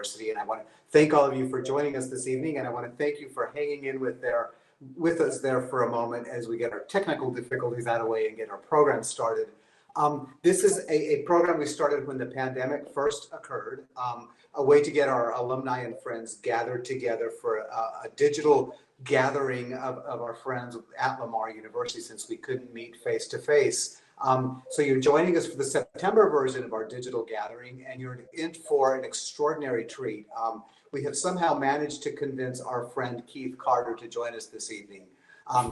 University. And I want to thank all of you for joining us this evening. And I want to thank you for hanging in with us there for a moment as we get our technical difficulties out of the way and get our program started. This is a program we started when the pandemic first occurred, a way to get our alumni and friends gathered together for a digital gathering of our friends at Lamar University, since we couldn't meet face to face. So you're joining us for the September version of our digital gathering, and you're in for an extraordinary treat. We have somehow managed to convince our friend Keith Carter to join us this evening.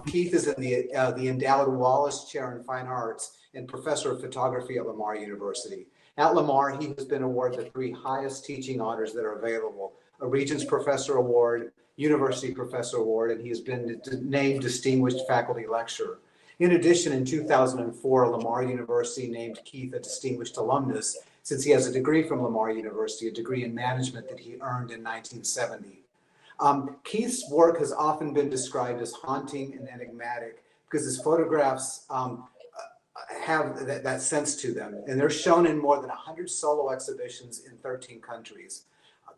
Keith is in the endowed Wallace Chair in Fine Arts and Professor of Photography at Lamar University. At Lamar, he has been awarded the 3 highest teaching honors that are available: a Regents Professor Award, University Professor Award, and he has been named Distinguished Faculty Lecturer. In addition, in 2004, Lamar University named Keith a Distinguished Alumnus, since he has a degree from Lamar University, a degree in management that he earned in 1970. Keith's work has often been described as haunting and enigmatic because his photographs have that sense to them, and they're shown in more than 100 solo exhibitions in 13 countries.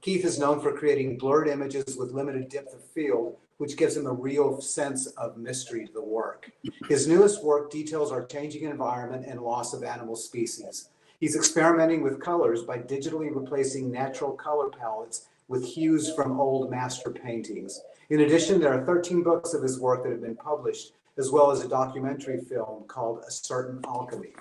Keith is known for creating blurred images with limited depth of field, which gives him a real sense of mystery to the work. His newest work details our changing environment and loss of animal species. He's experimenting with colors by digitally replacing natural color palettes with hues from old master paintings. In addition, there are 13 books of his work that have been published, as well as a documentary film called A Certain Alchemy.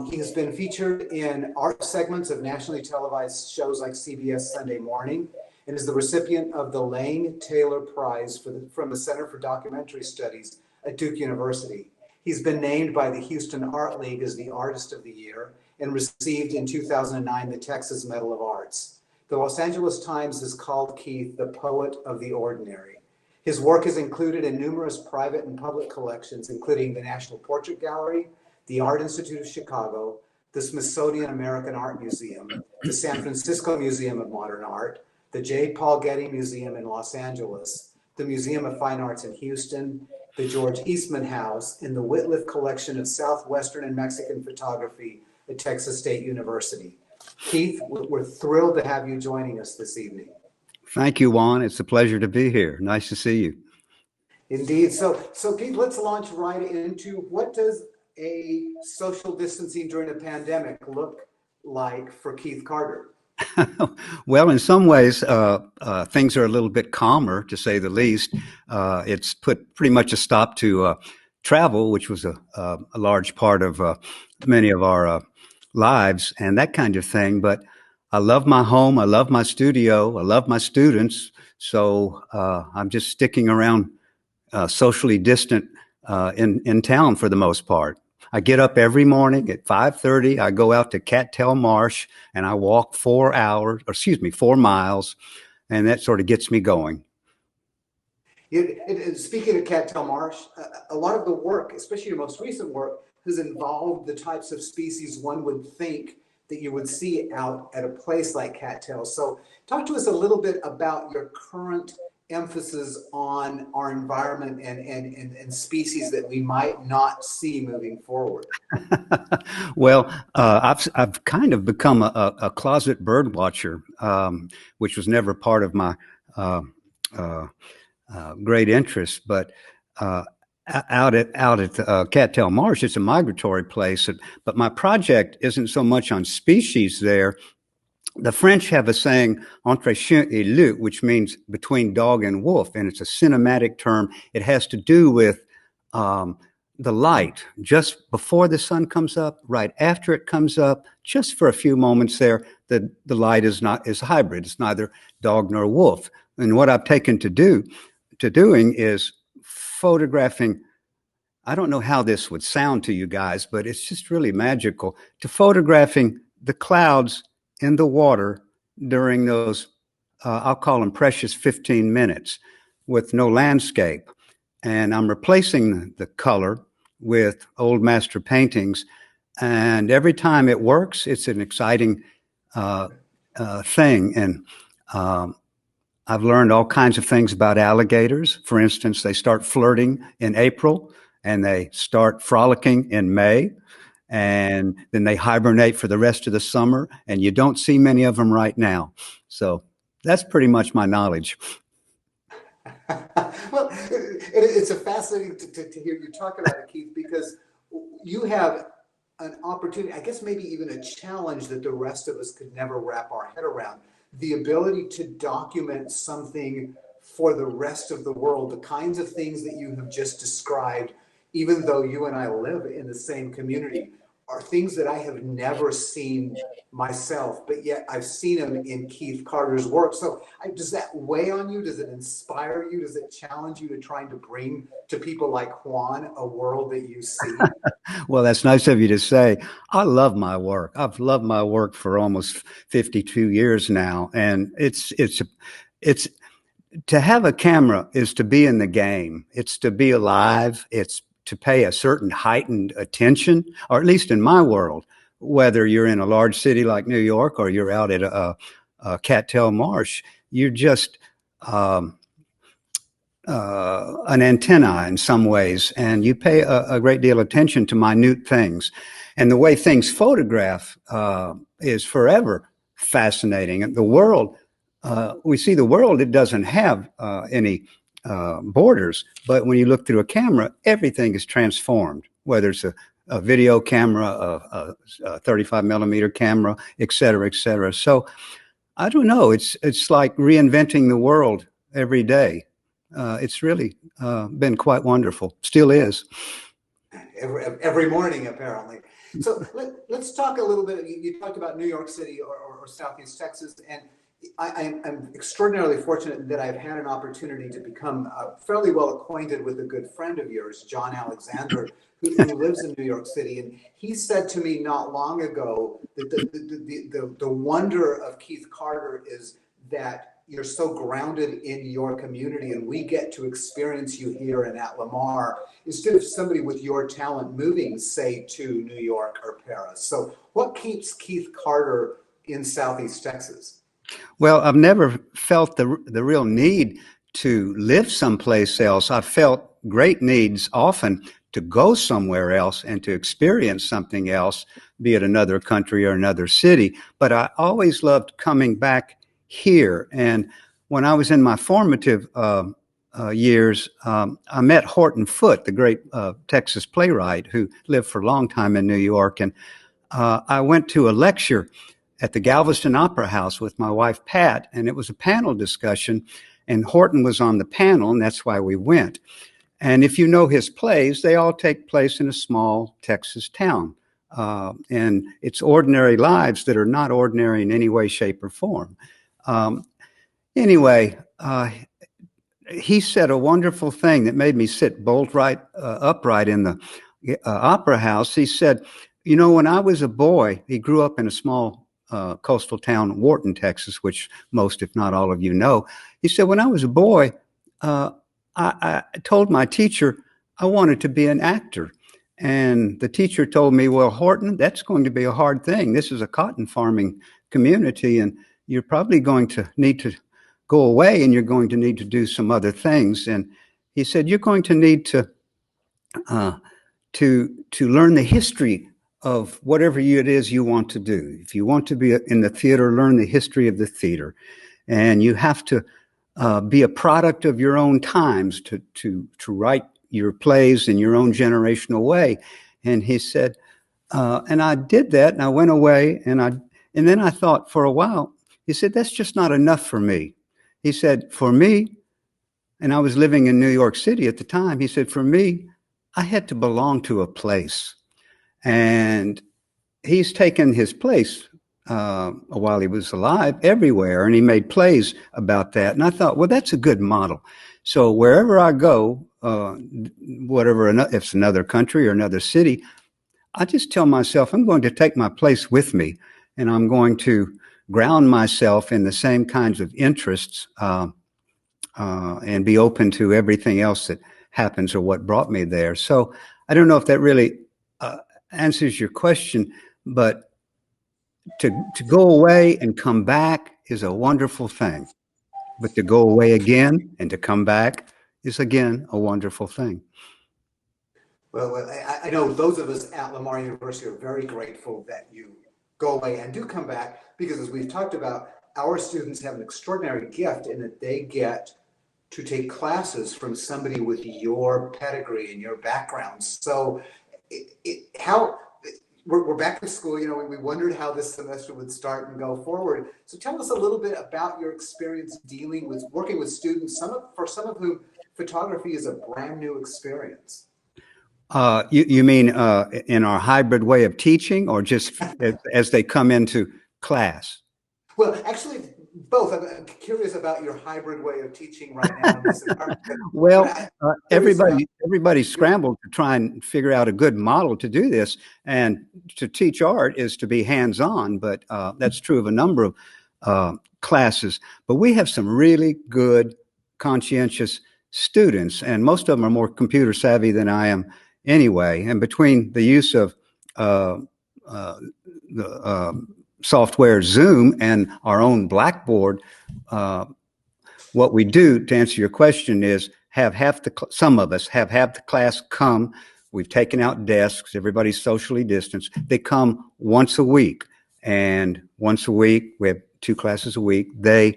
He has been featured in art segments of nationally televised shows like CBS Sunday Morning, and is the recipient of the Lane Taylor Prize from the Center for Documentary Studies at Duke University. He's been named by the Houston Art League as the Artist of the Year and received in 2009 the Texas Medal of Arts. The Los Angeles Times has called Keith the poet of the ordinary. His work is included in numerous private and public collections, including the National Portrait Gallery, the Art Institute of Chicago, the Smithsonian American Art Museum, the San Francisco Museum of Modern Art, the J. Paul Getty Museum in Los Angeles, the Museum of Fine Arts in Houston, the George Eastman House, and the Whitliff Collection of Southwestern and Mexican Photography at Texas State University. Keith, we're thrilled to have you joining us this evening. Thank you, Juan. It's a pleasure to be here. Nice to see you. Indeed. So Keith, let's launch right into what does a social distancing during a pandemic look like for Keith Carter? Well, in some ways, things are a little bit calmer, to say the least. It's put pretty much a stop to travel, which was a large part of many of our lives and that kind of thing. But I love my home. I love my studio. I love my students. So I'm just sticking around socially distant in town for the most part. I get up every morning at 5:30. I go out to Cattail Marsh and I walk 4 miles, and that sort of gets me going. Speaking of Cattail Marsh, a lot of the work, especially your most recent work, has involved the types of species one would think that you would see out at a place like Cattail. So talk to us a little bit about your current emphasis on our environment and species that we might not see moving forward. Well, I've kind of become a closet bird watcher, which was never part of my great interest. But out at Cattail Marsh, it's a migratory place. But my project isn't so much on species there. The French have a saying, entre chien et loup, which means between dog and wolf, and it's a cinematic term. It has to do with the light just before the sun comes up, right after it comes up, just for a few moments there. The light is hybrid. It's neither dog nor wolf. And what I've taken to doing is photographing. I don't know how this would sound to you guys, but it's just really magical, to photographing the clouds in the water during those, I'll call them precious 15 minutes with no landscape. And I'm replacing the color with old master paintings. And every time it works, it's an exciting thing. And I've learned all kinds of things about alligators. For instance, they start flirting in April and they start frolicking in May. and then they hibernate for the rest of the summer, and you don't see many of them right now. So that's pretty much my knowledge. Well, it's a fascinating to hear you talk about it, Keith, because you have an opportunity, I guess maybe even a challenge that the rest of us could never wrap our head around. The ability to document something for the rest of the world, the kinds of things that you have just described, even though you and I live in the same community, are things that I have never seen myself, but yet I've seen them in Keith Carter's work. So does that weigh on you? Does it inspire you? Does it challenge you to trying to bring to people like Juan a world that you see? Well, that's nice of you to say. I love my work. I've loved my work for almost 52 years now. And it's to have a camera is to be in the game. It's to be alive. It's to pay a certain heightened attention, or at least in my world, whether you're in a large city like New York or you're out at a cattail marsh, you're just an antenna in some ways, and you pay a great deal of attention to minute things. And the way things photograph is forever fascinating. The world, we see the world, it doesn't have any borders, but when you look through a camera, everything is transformed, whether it's a video camera, a 35 millimeter camera, et cetera, et cetera. So I don't know, it's like reinventing the world every day. It's really been quite wonderful. Still is. Every morning, apparently. So let's talk a little bit. You talked about New York City or Southeast Texas, and I'm extraordinarily fortunate that I've had an opportunity to become fairly well acquainted with a good friend of yours, John Alexander, who lives in New York City. And he said to me not long ago that the wonder of Keith Carter is that you're so grounded in your community, and we get to experience you here and at Lamar instead of somebody with your talent moving, say, to New York or Paris. So what keeps Keith Carter in Southeast Texas? Well, I've never felt the real need to live someplace else. I've felt great needs often to go somewhere else and to experience something else, be it another country or another city. But I always loved coming back here. And when I was in my formative years, I met Horton Foote, the great Texas playwright who lived for a long time in New York. And I went to a lecture at the Galveston Opera House with my wife, Pat, and it was a panel discussion, and Horton was on the panel, and that's why we went. And if you know his plays, they all take place in a small Texas town. And it's ordinary lives that are not ordinary in any way, shape, or form. Anyway, he said a wonderful thing that made me sit bolt upright in the opera house. He said, you know, when I was a boy, he grew up in a small coastal town, Wharton, Texas, which most, if not all of you know. He said, when I was a boy, I told my teacher I wanted to be an actor. And the teacher told me, well, Horton, that's going to be a hard thing. This is a cotton farming community, and you're probably going to need to go away, and you're going to need to do some other things. And he said, you're going to need to learn the history of whatever it is you want to do. If you want to be in the theater, learn the history of the theater. And you have to be a product of your own times to write your plays in your own generational way. And he said, and I did that, and I went away, and then I thought for a while, he said, that's just not enough for me. He said, for me, and I was living in New York City at the time, he said, for me, I had to belong to a place. And he's taken his place while he was alive everywhere, and he made plays about that. And I thought, well, that's a good model. So wherever I go, whatever, if it's another country or another city, I just tell myself I'm going to take my place with me, and I'm going to ground myself in the same kinds of interests and be open to everything else that happens or what brought me there. So I don't know if that really answers your question, but to go away and come back is a wonderful thing. But to go away again and to come back is, again, a wonderful thing. I know those of us at Lamar University are very grateful that you go away and do come back because, as we've talked about, our students have an extraordinary gift in that they get to take classes from somebody with your pedigree and your background. So, how we're back to school, you know, we wondered how this semester would start and go forward. So tell us a little bit about your experience dealing with working with students, for some of whom photography is a brand new experience. You mean in our hybrid way of teaching, or just as they come into class? Well, actually, both. I'm curious about your hybrid way of teaching right now in this environment. Well, About, everybody scrambled to try and figure out a good model to do this. And to teach art is to be hands-on, but that's true of a number of classes. But we have some really good, conscientious students, and most of them are more computer savvy than I am anyway. And between the use of the software Zoom and our own Blackboard, what we do, to answer your question, is have some of us have half the class come. We've taken out desks. Everybody's socially distanced. They come once a week, and once a week we have 2 classes a week. The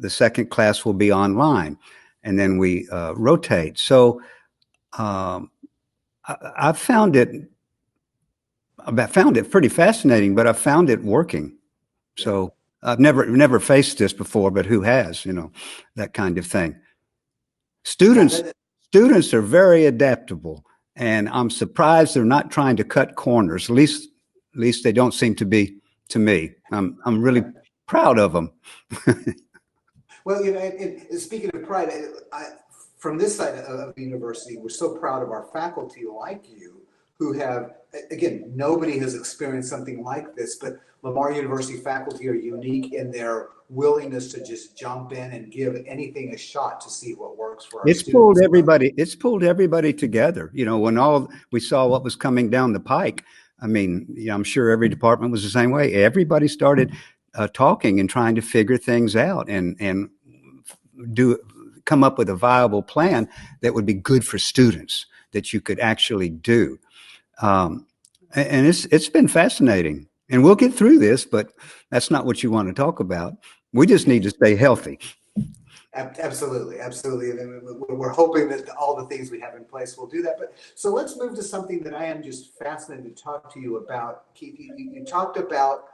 second class will be online, and then we rotate. So I found it pretty fascinating, but I found it working. So I've never faced this before, but who has, you know, that kind of thing. Students are very adaptable, and I'm surprised they're not trying to cut corners. At least they don't seem to be to me. I'm really proud of them. well, you know, and speaking of pride, from this side of the university, we're so proud of our faculty like you, who have, again, nobody has experienced something like this, but Lamar University faculty are unique in their willingness to just jump in and give anything a shot to see what works for our students. It's pulled everybody together. You know, when we saw what was coming down the pike, I mean, you know, I'm sure every department was the same way. Everybody started talking and trying to figure things out and come up with a viable plan that would be good for students, that you could actually do. And it's been fascinating, and we'll get through this, but that's not what you want to talk about. We just need to stay healthy. Absolutely. And we're hoping that all the things we have in place will do that. But so let's move to something that I am just fascinated to talk to you about. Keith, you talked about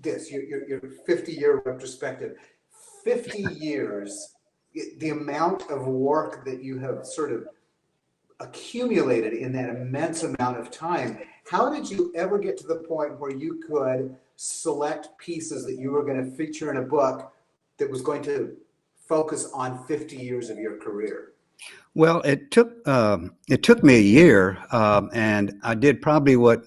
this, your 50-year retrospective. 50 years, the amount of work that you have sort of accumulated in that immense amount of time. How did you ever get to the point where you could select pieces that you were going to feature in a book that was going to focus on 50 years of your career? Well, it took me a year, and I did probably what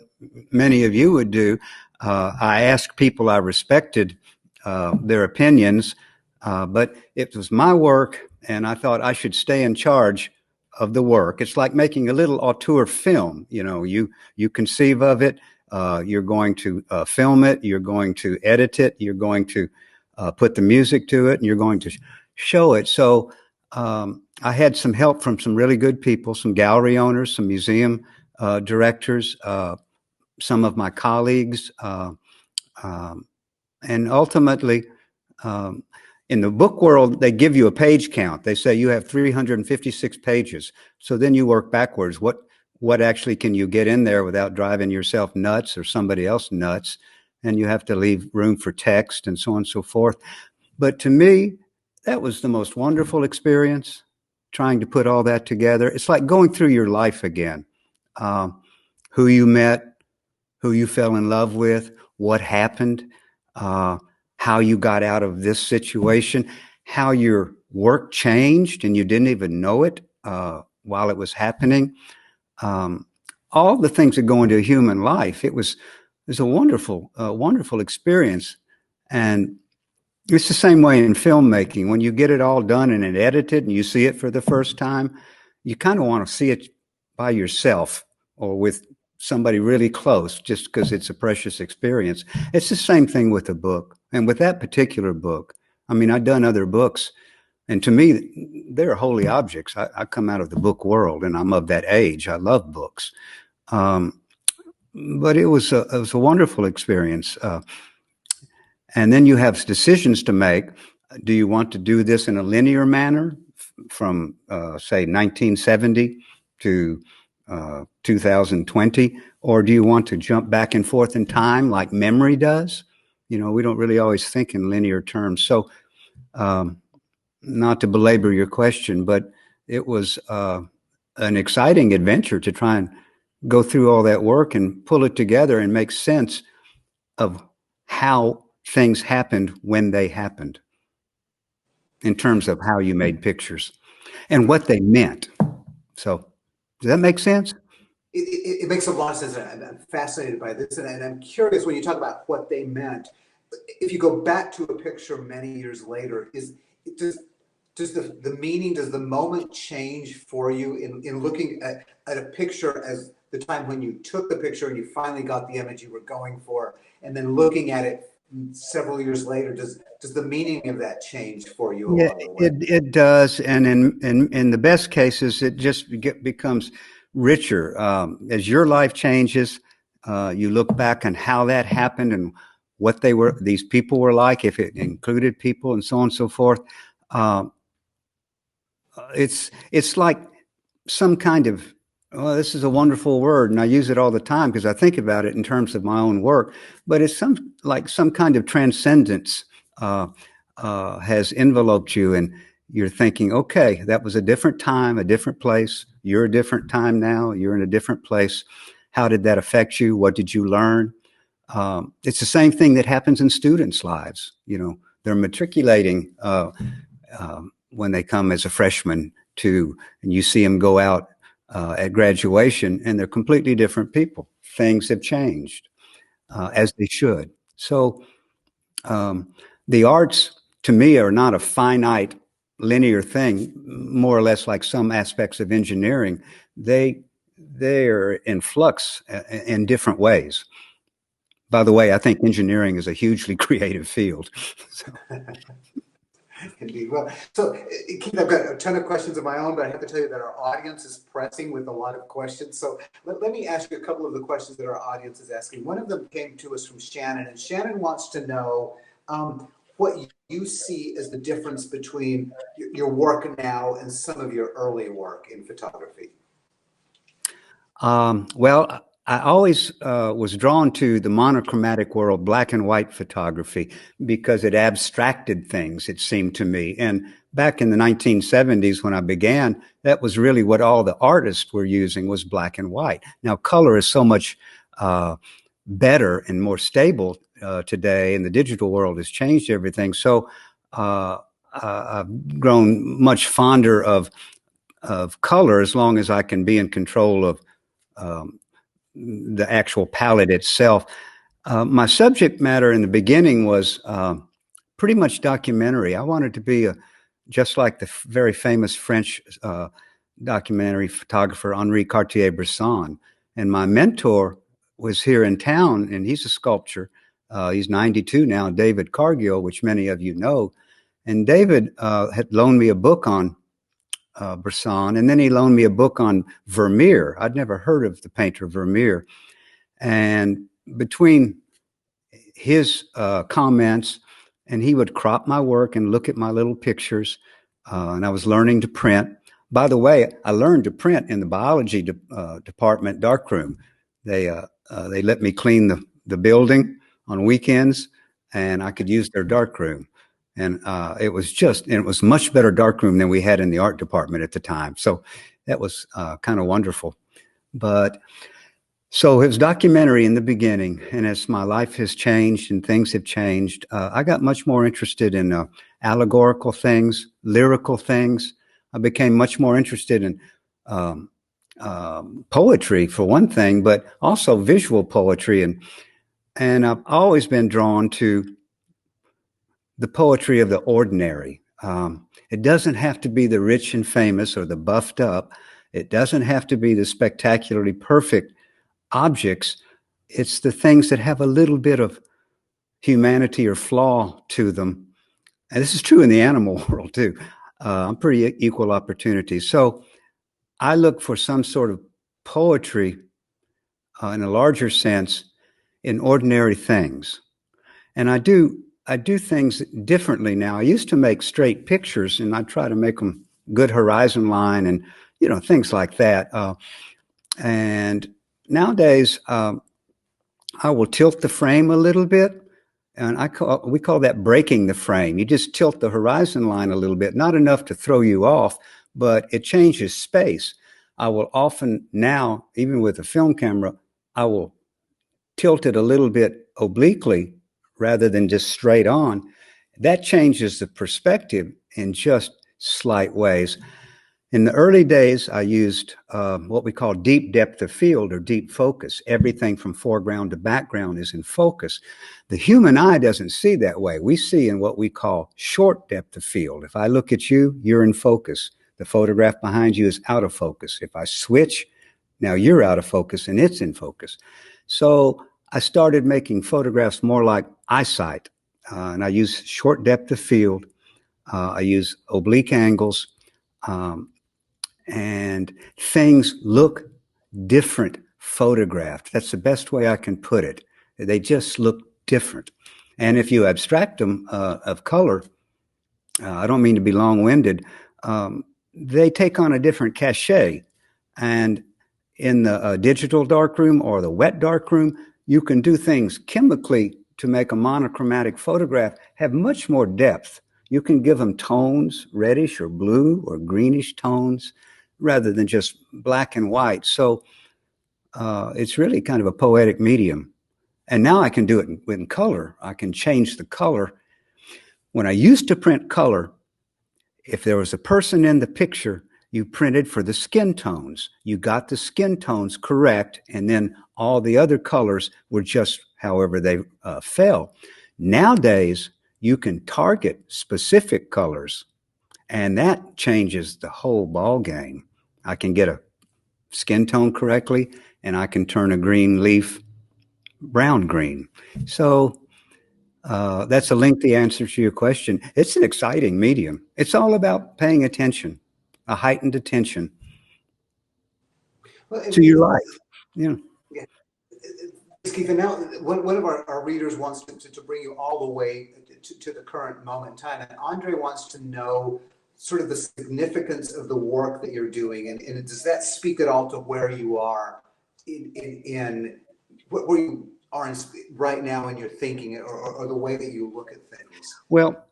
many of you would do. I asked people I respected their opinions, but it was my work, and I thought I should stay in charge of the work. It's like making a little auteur film. You know, you conceive of it, you're going to film it, you're going to edit it, you're going to put the music to it, and you're going to show it. So I had some help from some really good people, some gallery owners, some museum directors, some of my colleagues, and ultimately, in the book world, they give you a page count. They say you have 356 pages. So then you work backwards. What actually can you get in there without driving yourself nuts or somebody else nuts? And you have to leave room for text and so on and so forth. But to me, that was the most wonderful experience, trying to put all that together. It's like going through your life again. Who you met, who you fell in love with, what happened, how you got out of this situation, how your work changed and you didn't even know it while it was happening. All the things that go into a human life. It was a wonderful experience. And it's the same way in filmmaking. When you get it all done and edited and you see it for the first time, you kind of want to see it by yourself or with somebody really close, just because it's a precious experience. It's the same thing with a book. And with that particular book, I mean, I've done other books And to me, they're holy objects. I come out of the book world, and I'm of that age. I love books. But it was a wonderful experience. And then you have decisions to make. Do you want to do this in a linear manner from, say, 1970 to 2020? Or do you want to jump back and forth in time like memory does? You know, we don't really always think in linear terms. So, not to belabor your question, but it was an exciting adventure to try and go through all that work and pull it together and make sense of how things happened when they happened in terms of how you made pictures and what they meant. So, does that make sense? It makes a lot of sense. I'm fascinated by this, and I'm curious when you talk about what they meant. If you go back to a picture many years later, does the meaning, does the moment change for you in looking at a picture as the time when you took the picture and you finally got the image you were going for, and then looking at it several years later, does the meaning of that change for you along the way? It does, and in the best cases, it just becomes richer as your life changes. You look back on how that happened and what these people were like, if it included people, and so on and so forth. It's like some kind of, well, this is a wonderful word, and I use it all the time because I think about it in terms of my own work. But it's some kind of transcendence has enveloped you, and you're thinking, okay, that was a different time, a different place. You're a different time now. You're in a different place. How did that affect you? What did you learn? It's the same thing that happens in students' lives. You know, they're matriculating when they come as a freshman and you see them go out at graduation, and they're completely different people. Things have changed, as they should. So the arts, to me, are not a finite, linear thing, more or less like some aspects of engineering. They're in flux in different ways. By the way, I think engineering is a hugely creative field. So. Indeed. Well, so Keith, I've got a ton of questions of my own, but I have to tell you that our audience is pressing with a lot of questions. So let me ask you a couple of the questions that our audience is asking. One of them came to us from Shannon, and Shannon wants to know what you see as the difference between your work now and some of your early work in photography. Well, I always was drawn to the monochromatic world, black and white photography, because it abstracted things, it seemed to me. And back in the 1970s, when I began, that was really what all the artists were using, was black and white. Now, color is so much better and more stable today, and the digital world has changed everything. So I've grown much fonder of color as long as I can be in control of the actual palette itself. My subject matter in the beginning was pretty much documentary. I wanted to be just like the very famous French documentary photographer Henri Cartier-Bresson. And my mentor was here in town, and he's a sculptor. He's 92 now, David Cargill, which many of you know. And David had loaned me a book on Bresson, and then he loaned me a book on Vermeer. I'd never heard of the painter Vermeer. And between his comments, and he would crop my work and look at my little pictures, and I was learning to print. By the way, I learned to print in the biology department darkroom. They let me clean the building on weekends, and I could use their darkroom. And it was much better darkroom than we had in the art department at the time. So that was kind of wonderful. But so it was documentary in the beginning. And as my life has changed and things have changed, I got much more interested in allegorical things, lyrical things. I became much more interested in poetry, for one thing, but also visual poetry. And I've always been drawn to the poetry of the ordinary. It doesn't have to be the rich and famous or the buffed up. It doesn't have to be the spectacularly perfect objects. It's the things that have a little bit of humanity or flaw to them. And this is true in the animal world too. I'm pretty equal opportunity. So I look for some sort of poetry in a larger sense in ordinary things. And I do things differently now. I used to make straight pictures, and I try to make them good horizon line and things like that. And nowadays, I will tilt the frame a little bit, and we call that breaking the frame. You just tilt the horizon line a little bit, not enough to throw you off, but it changes space. I will often now, even with a film camera, I will tilt it a little bit obliquely rather than just straight on. That changes the perspective in just slight ways. In the early days, I used what we call deep depth of field or deep focus. Everything from foreground to background is in focus. The human eye doesn't see that way. We see in what we call short depth of field. If I look at you, you're in focus. The photograph behind you is out of focus. If I switch, now you're out of focus and it's in focus. So I started making photographs more like eyesight, and I use short depth of field. I use oblique angles. And things look different photographed. That's the best way I can put it. They just look different. And if you abstract them of color, I don't mean to be long-winded, they take on a different cachet. And in the digital darkroom or the wet darkroom, you can do things chemically to make a monochromatic photograph have much more depth. You can give them tones, reddish or blue or greenish tones, rather than just black and white. So it's really kind of a poetic medium. And now I can do it in color. I can change the color. When I used to print color, if there was a person in the picture, you printed for the skin tones. You got the skin tones correct, and then all the other colors were just however they fell. Nowadays, you can target specific colors, and that changes the whole ball game. I can get a skin tone correctly, and I can turn a green leaf brown green. So that's a lengthy answer to your question. It's an exciting medium. It's all about paying attention, a heightened attention Well, to your life. Yeah. Yeah. Keith, and now one of our readers wants to bring you all the way to the current moment in time. And Andre wants to know sort of the significance of the work that you're doing. And does that speak at all to where you are in where you are right now in your thinking or the way that you look at things? Well,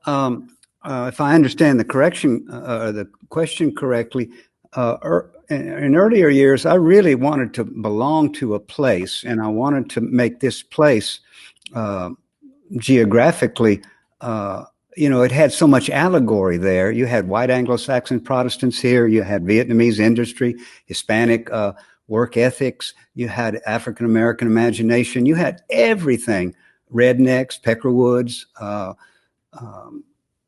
if I understand the question correctly, in earlier years, I really wanted to belong to a place, and I wanted to make this place geographically. It had so much allegory there. You had white Anglo-Saxon Protestants here. You had Vietnamese industry, Hispanic work ethics. You had African-American imagination. You had everything, rednecks, peckerwoods,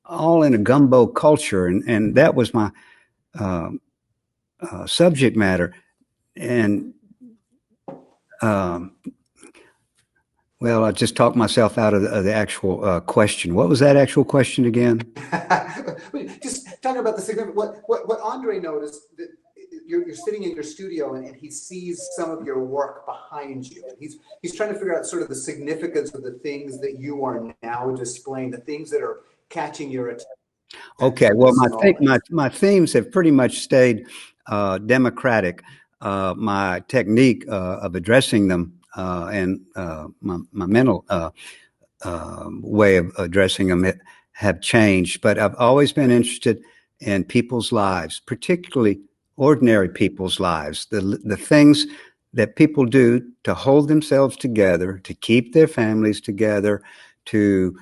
all in a gumbo culture. And that was my subject matter. And well, I just talked myself out of the actual question. What was that actual question again? Just talking about the significance. What Andre noticed, that you're sitting in your studio and he sees some of your work behind you. And he's trying to figure out sort of the significance of the things that you are now displaying, the things that are catching your attention. Okay, well, my themes have pretty much stayed democratic. My technique of addressing them and my mental way of addressing them have changed. But I've always been interested in people's lives, particularly ordinary people's lives, the things that people do to hold themselves together, to keep their families together, to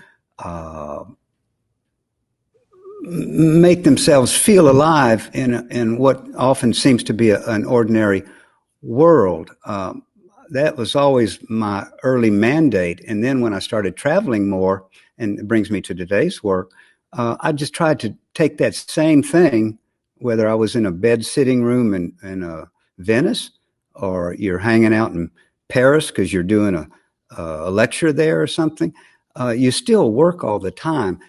make themselves feel alive in what often seems to be an ordinary world. That was always my early mandate. And then when I started traveling more, and it brings me to today's work, I just tried to take that same thing, whether I was in a bed sitting room in Venice, or you're hanging out in Paris because you're doing a lecture there or something. You still work all the time.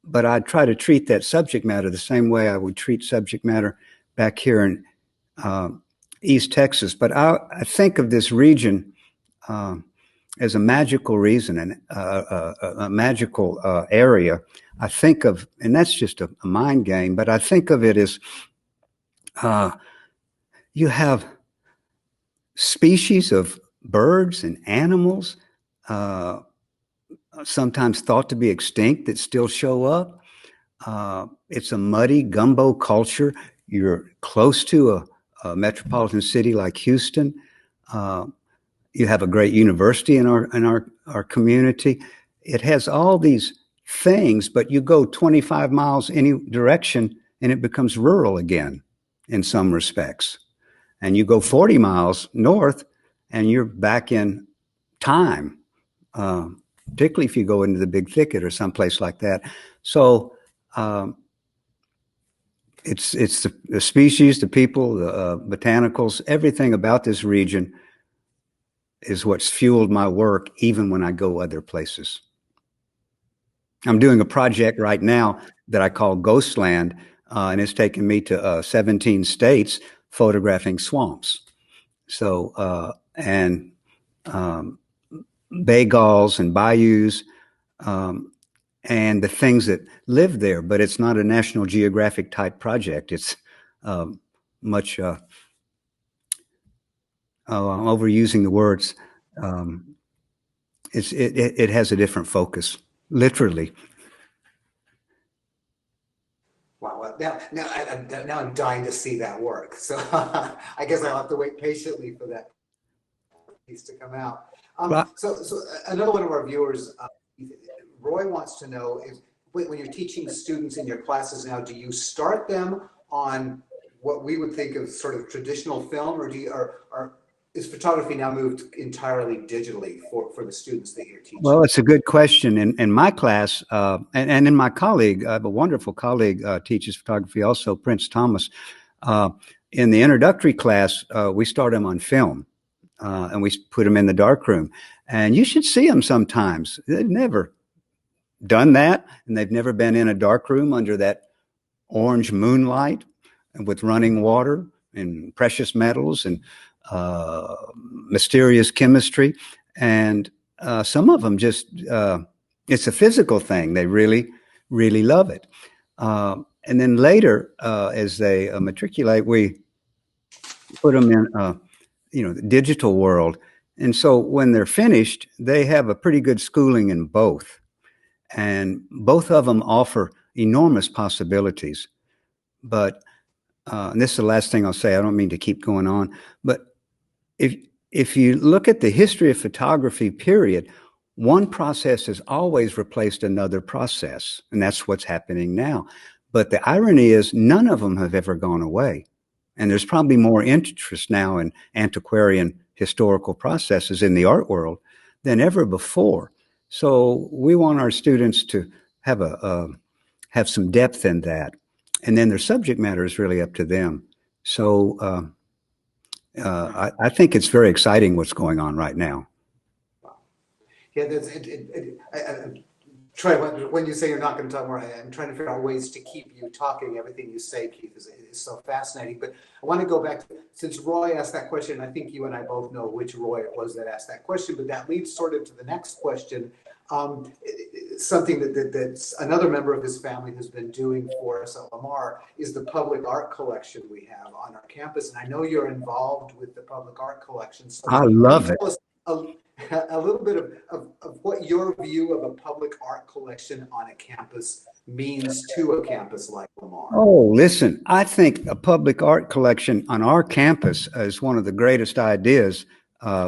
but I try to treat that subject matter the same way I would treat subject matter back here in East Texas. But I think of this region as a magical reason and a magical area. I think of, and that's just a mind game, but I think of it as you have species of birds and animals, sometimes thought to be extinct, that still show up. It's a muddy gumbo culture. You're close to a metropolitan city like Houston. You have a great university in our community. It has all these things, but you go 25 miles any direction and it becomes rural again in some respects. And you go 40 miles north and you're back in time, particularly if you go into the big thicket or someplace like that. So it's the species, the people, the botanicals, everything about this region is what's fueled my work, even when I go other places. I'm doing a project right now that I call Ghostland, and it's taken me to 17 states photographing swamps. So, and bay galls and bayous, and the things that live there, but it's not a National Geographic type project. It's much, I'm overusing the words. It has a different focus, literally. Wow. Now I'm dying to see that work. So I guess I'll have to wait patiently for that piece to come out. So another one of our viewers, Roy, wants to know if when you're teaching students in your classes now, do you start them on what we would think of sort of traditional film, or is photography now moved entirely digitally for the students that you're teaching? Well, it's a good question. In my class, and in my colleague, I have a wonderful colleague teaches photography also, Prince Thomas. In the introductory class, we start them on film, and we put them in the darkroom. And you should see them sometimes. They've never done that, and they've never been in a darkroom under that orange moonlight and with running water and precious metals and mysterious chemistry. And some of them just, it's a physical thing. They really, really love it. And then later, as they matriculate, we put them in, the digital world. And so when they're finished, they have a pretty good schooling in both. And both of them offer enormous possibilities. But, and this is the last thing I'll say, I don't mean to keep going on, but if you look at the history of photography, period, one process has always replaced another process, and that's what's happening now. But the irony is none of them have ever gone away. And there's probably more interest now in antiquarian historical processes in the art world than ever before. So we want our students to have some depth in that. And then their subject matter is really up to them. So I think it's very exciting what's going on right now. Wow. Yeah, Troy, when you say you're not going to talk more, I'm trying to figure out ways to keep you talking. Everything you say, Keith, is so fascinating. But I want to go back to, since Roy asked that question, I think you and I both know which Roy it was that asked that question, but that leads sort of to the next question. Something that's another member of his family has been doing for us at Lamar is the public art collection we have on our campus. And I know you're involved with the public art collection. So I love it. A little bit of what your view of a public art collection on a campus means to a campus like Lamar. Oh, listen, I think a public art collection on our campus is one of the greatest ideas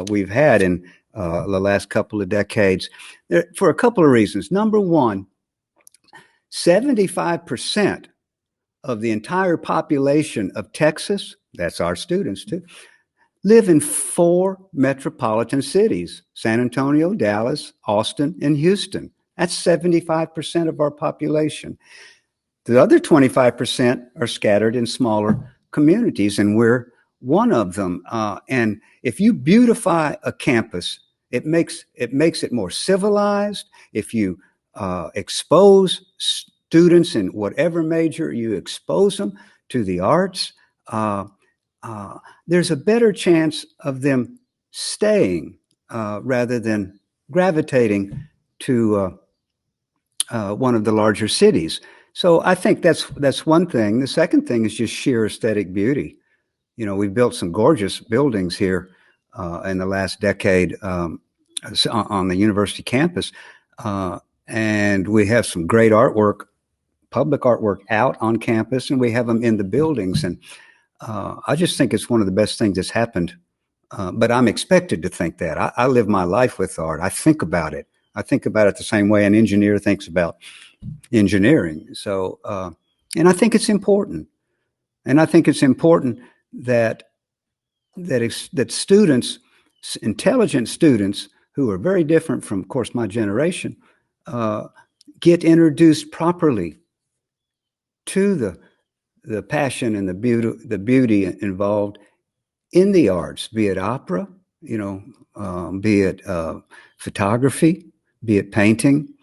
we've had in the last couple of decades, for a couple of reasons. Number one, 75% of the entire population of Texas, that's our students too, live in 4 metropolitan cities: San Antonio, Dallas, Austin, and Houston. That's 75% of our population. The other 25% are scattered in smaller communities, and we're one of them. And if you beautify a campus, it makes it more civilized. If you expose students in whatever major, you expose them to the arts, there's a better chance of them staying rather than gravitating to one of the larger cities. So I think that's one thing. The second thing is just sheer aesthetic beauty. You know, we've built some gorgeous buildings here in the last decade on the university campus, and we have some great artwork, public artwork out on campus, and we have them in the buildings. And I just think it's one of the best things that's happened. But I'm expected to think that. I live my life with art. I think about it. I think about it the same way an engineer thinks about engineering. So, and I think it's important. And I think it's important that students, intelligent students who are very different from, of course, my generation, get introduced properly to the passion and the beauty involved in the arts, be it opera, you know, be it photography, be it painting,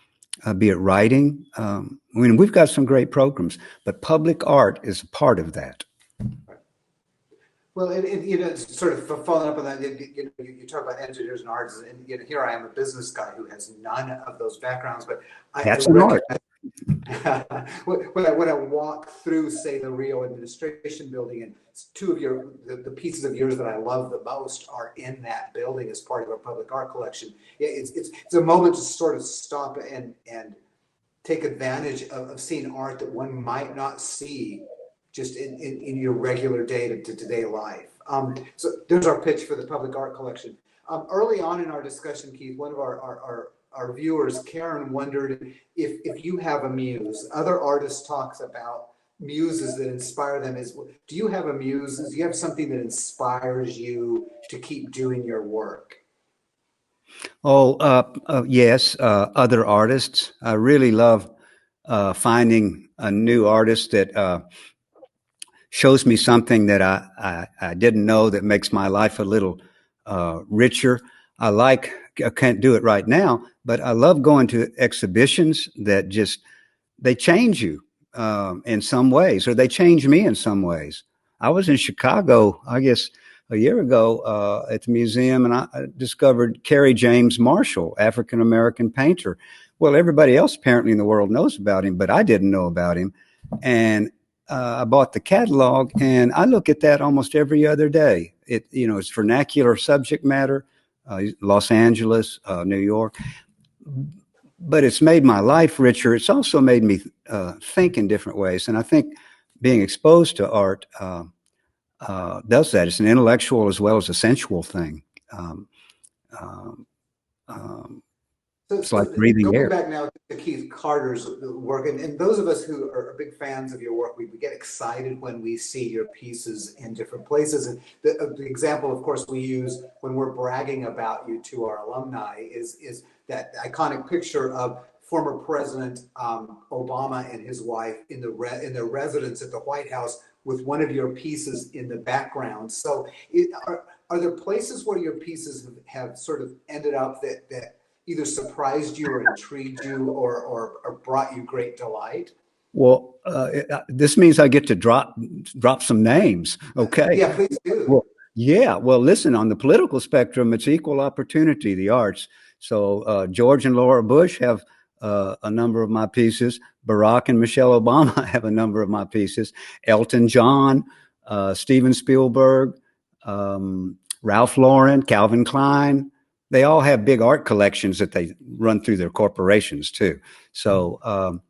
be it writing. I mean, we've got some great programs, but public art is a part of that. Well, you know, sort of following up on that, you talk about engineers and artists, and you know, here I am, a business guy who has none of those backgrounds, but That's an art. When I walk through, say, the Rio Administration Building, and two of the pieces of yours that I love the most are in that building as part of our public art collection. Yeah, it's a moment to sort of stop and take advantage of seeing art that one might not see just in your regular day-to-day life. So there's our pitch for the public art collection. Early on in our discussion, Keith, one of our viewers, Karen, wondered if you have a muse. Other artists talks about muses that inspire them. Do you have a muse? Do you have something that inspires you to keep doing your work? Oh, yes, other artists. I really love finding a new artist that shows me something that I didn't know, that makes my life a little richer. I can't do it right now, but I love going to exhibitions that they change you in some ways, or they change me in some ways. I was in Chicago, I guess, a year ago at the museum, and I discovered Kerry James Marshall, African-American painter. Well, everybody else apparently in the world knows about him, but I didn't know about him. And I bought the catalog, and I look at that almost every other day. It's vernacular subject matter, Los Angeles, New York, but it's made my life richer. It's also made me think in different ways, and I think being exposed to art does that. It's an intellectual as well as a sensual thing. It's like breathing air. Going back now to Keith Carter's work, and those of us who are big fans of your work, we get excited when we see your pieces in different places. And the example, of course, we use when we're bragging about you to our alumni is that iconic picture of former President Obama and his wife in their residence at the White House with one of your pieces in the background. So are there places where your pieces have sort of ended up that either surprised you or intrigued you or brought you great delight? Well, this means I get to drop some names. Okay. Yeah, please do. Well, listen, on the political spectrum, it's equal opportunity, the arts. So George and Laura Bush have a number of my pieces. Barack and Michelle Obama have a number of my pieces. Elton John, Steven Spielberg, Ralph Lauren, Calvin Klein. They all have big art collections that they run through their corporations too. So,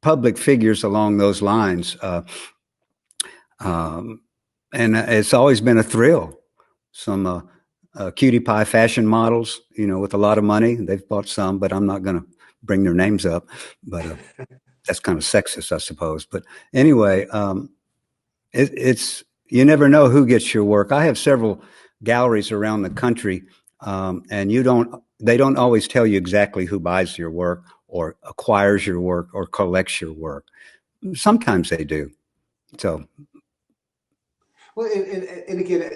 public figures along those lines. And it's always been a thrill. Some cutie pie fashion models, with a lot of money. They've bought some, but I'm not going to bring their names up. But that's kind of sexist, I suppose. But anyway, it's you never know who gets your work. I have several galleries around the country, and they don't always tell you exactly who buys your work or acquires your work or collects your work. Sometimes they do. So. Well, and again,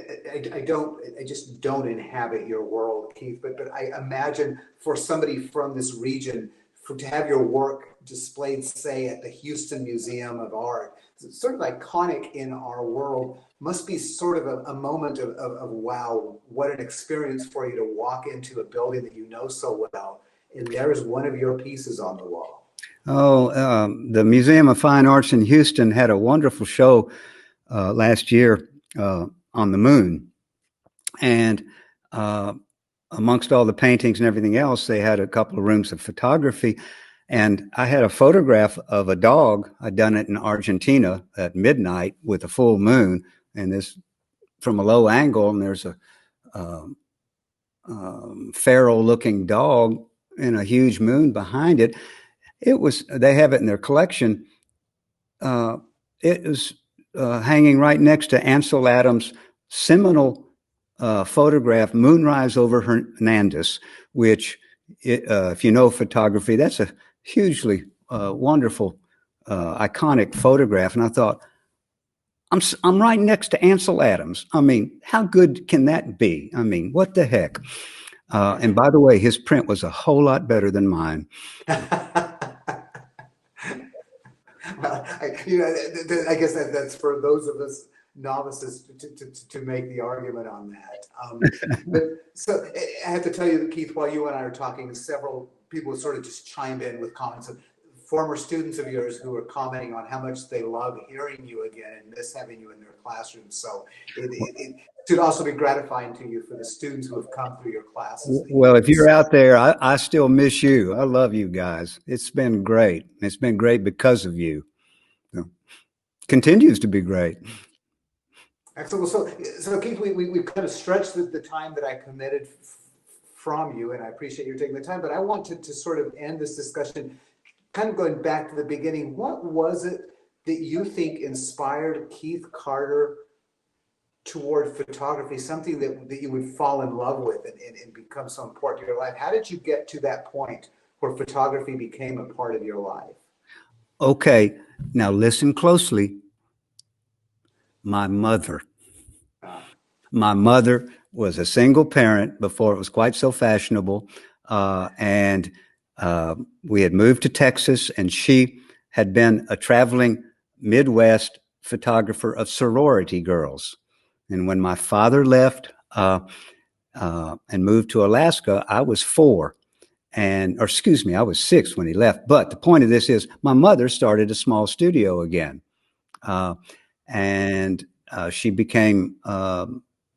I just don't inhabit your world, Keith. But I imagine for somebody from this region, to have your work displayed, say, at the Houston Museum of Art, it's sort of iconic in our world, must be sort of a moment of wow, what an experience for you to walk into a building that you know so well, and there's one of your pieces on the wall. Oh, the Museum of Fine Arts in Houston had a wonderful show last year on the moon. And amongst all the paintings and everything else, they had a couple of rooms of photography. And I had a photograph of a dog. I'd done it in Argentina at midnight with a full moon, and this from a low angle. And there's a feral-looking dog and a huge moon behind it. They have it in their collection. It was hanging right next to Ansel Adams' seminal photograph, Moonrise over Hernandez, which, if you know photography, that's a hugely wonderful, iconic photograph. And I thought, I'm right next to Ansel Adams. I mean, how good can that be? I mean, what the heck? And by the way, his print was a whole lot better than mine. Well, I guess that's for those of us novices to make the argument on that. But so I have to tell you, Keith, while you and I are talking, several people sort of just chimed in with comments of former students of yours who are commenting on how much they love hearing you again and miss having you in their classrooms. So it should also be gratifying to you for the students who have come through your classes. Well, if you're out there, I still miss you. I love you guys. It's been great. It's been great because of you. Continues to be great. Excellent. So Keith, we've kind of stretched the time that I committed from you, and I appreciate you taking the time, but I wanted to sort of end this discussion kind of going back to the beginning. What was it that you think inspired Keith Carter toward photography, something that you would fall in love with and become so important to your life? How did you get to that point where photography became a part of your life? Okay, now listen closely. My mother was a single parent before it was quite so fashionable. And we had moved to Texas, and she had been a traveling Midwest photographer of sorority girls. And when my father left and moved to Alaska, I was 4. I was 6 when he left. But the point of this is my mother started a small studio again. And she became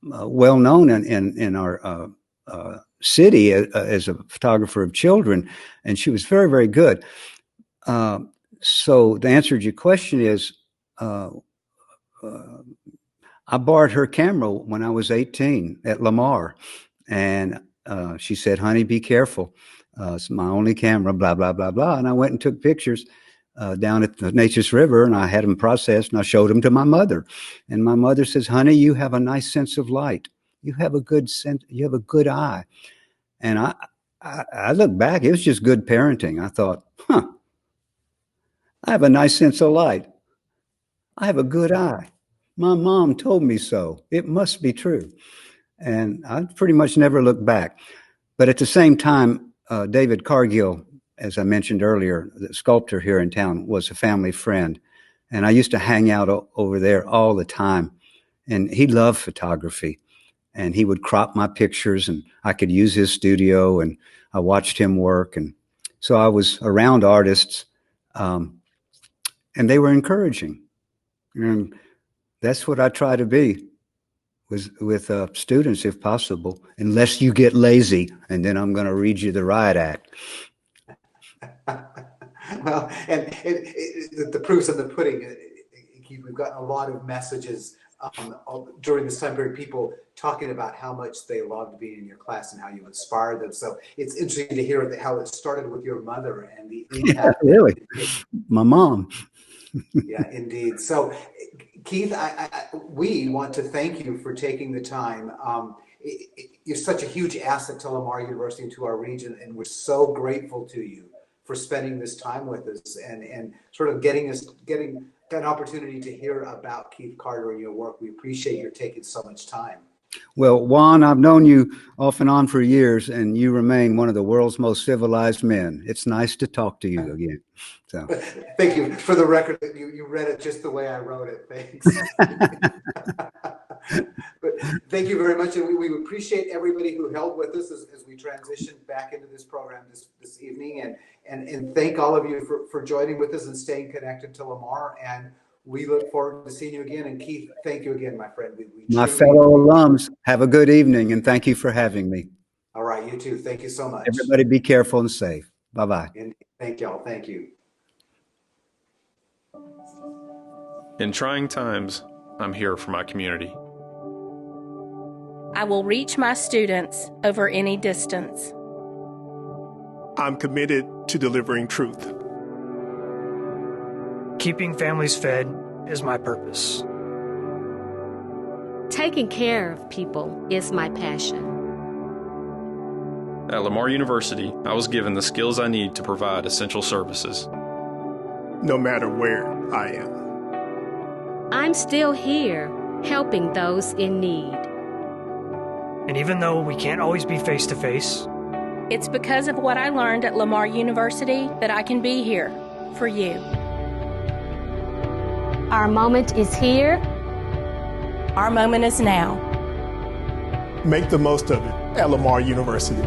well known in our city as a photographer of children, and she was very, very good. So the answer to your question is, I borrowed her camera when I was 18 at Lamar, and she said, "Honey, be careful. It's my only camera, blah, blah, blah, blah." And I went and took pictures down at the Nature's River, and I had them processed, and I showed them to my mother. And my mother says, "Honey, you have a nice sense of light. You have a good sense. You have a good eye." And I look back, it was just good parenting. I thought, I have a nice sense of light. I have a good eye. My mom told me so. It must be true. And I pretty much never looked back. But at the same time, David Cargill, as I mentioned earlier, the sculptor here in town, was a family friend. And I used to hang out over there all the time. And he loved photography. And he would crop my pictures, and I could use his studio, and I watched him work. And so I was around artists, and they were encouraging. And that's what I try to be with students, if possible, unless you get lazy, and then I'm going to read you the riot act. Well, and the proof's in the pudding. We've gotten a lot of messages during this time period, people talking about how much they loved being in your class and how you inspired them. So it's interesting to hear how it started with your mother and the impact. Yeah, really, my mom. Yeah, indeed. So, Keith, we want to thank you for taking the time. You're such a huge asset to Lamar University and to our region, and we're so grateful to you for spending this time with us and sort of getting an opportunity to hear about Keith Carter and your work. We appreciate your taking so much time. Well, Juan, I've known you off and on for years, and you remain one of the world's most civilized men. It's nice to talk to you again. So, Thank you. For the record, you read it just the way I wrote it. Thanks. But thank you very much. And we appreciate everybody who held with us as we transition back into this program this evening. And thank all of you for joining with us and staying connected to Lamar. And we look forward to seeing you again. And Keith, thank you again, my friend. my fellow alums, have a good evening, and thank you for having me. All right, you too. Thank you so much. Everybody be careful and safe. Bye-bye. And thank y'all. Thank you. In trying times, I'm here for my community. I will reach my students over any distance. I'm committed to delivering truth. Keeping families fed is my purpose. Taking care of people is my passion. At Lamar University, I was given the skills I need to provide essential services. No matter where I am. I'm still here, helping those in need. And even though we can't always be face to face, It's because of what I learned at Lamar University that I can be here for you. Our moment is here. Our moment is now. Make the most of it at Lamar University.